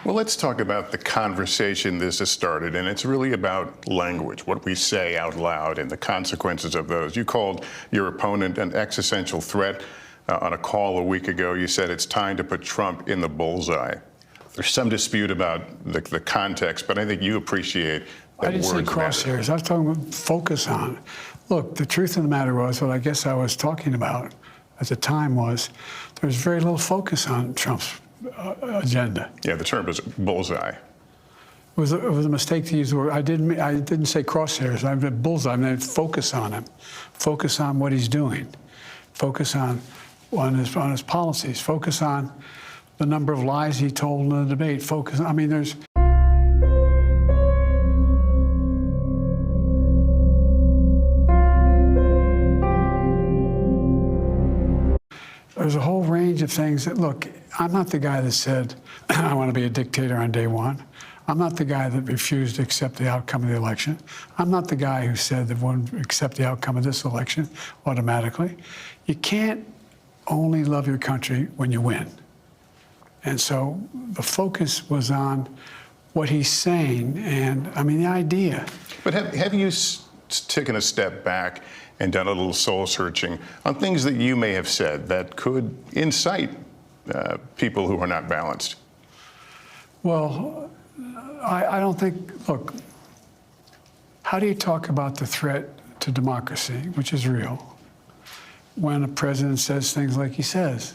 Well, let's talk about the conversation this has started, and it's really about language, what we say out loud and the consequences of those. You called your opponent an existential threat on a call a week ago. You said it's time to put Trump in the bullseye. There's some dispute about the context, but I think you appreciate that I didn't say crosshairs. I was talking about focus on. Look, the truth of the matter was, what I guess I was talking about at the time was, there was very little focus on Trump's agenda. Yeah, the term is bullseye. It was a mistake to use the word. I didn't say crosshairs. I meant bullseye. I meant focus on him. Focus on what he's doing. Focus on his policies. Focus on the number of lies he told in the debate. Focus. I mean, there's a whole range of things that, look, I'm not the guy that said, I want to be a dictator on day one. I'm not the guy that refused to accept the outcome of the election. I'm not the guy who said that won't accept the outcome of this election automatically. You can't only love your country when you win. And so the focus was on what he's saying, and I mean, the idea. But have you taken a step back and done a little soul searching on things that you may have said that could incite people who are not balanced? Well, I don't think, look, how do you talk about the threat to democracy, which is real, when a president says things like he says?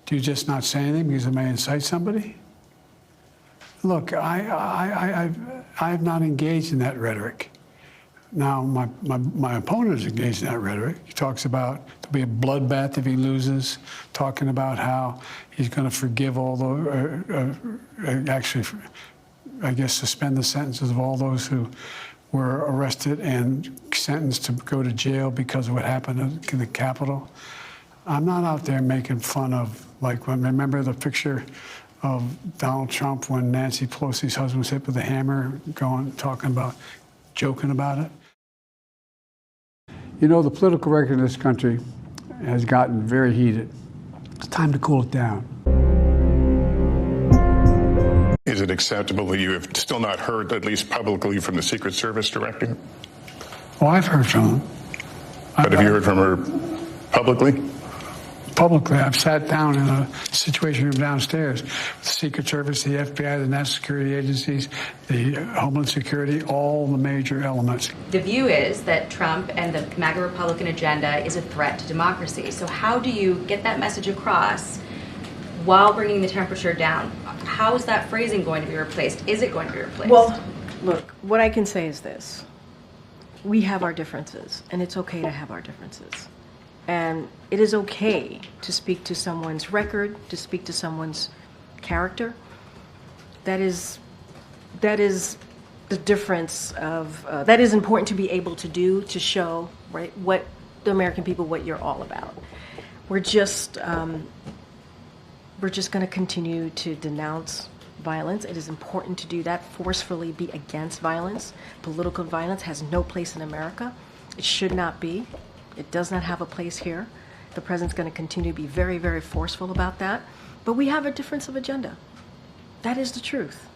Do you just not say anything because it may incite somebody? Look, I have not engaged in that rhetoric. Now, my opponent is engaged in that rhetoric. He talks about there'll be a bloodbath if he loses, talking about how he's going to forgive all the, actually, I guess, suspend the sentences of all those who were arrested and sentenced to go to jail because of what happened in the Capitol. I'm not out there making fun of, like, remember the picture of Donald Trump when Nancy Pelosi's husband was hit with a hammer, joking about it? You know, the political record in this country has gotten very heated. It's time to cool it down. Is it acceptable that you have still not heard, at least publicly, from the Secret Service director? Oh, I've heard from him. But have you heard from her publicly? Publicly, I've sat down in a situation room downstairs with the Secret Service, the FBI, the national security agencies, the Homeland Security, all the major elements. The view is that Trump and the MAGA Republican agenda is a threat to democracy. So how do you get that message across while bringing the temperature down? How is that phrasing going to be replaced? Is it going to be replaced? Well, look, what I can say is this. We have our differences, and it's okay to have our differences. And it is okay to speak to someone's record, to speak to someone's character. That is the difference of, that is important to be able to do, to show, right, what the American people, what you're all about. We're just going to continue to denounce violence. It is important to do that, forcefully be against violence. Political violence has no place in America. It should not be. It does not have a place here. The president's going to continue to be very, very forceful about that. But we have a difference of agenda. That is the truth.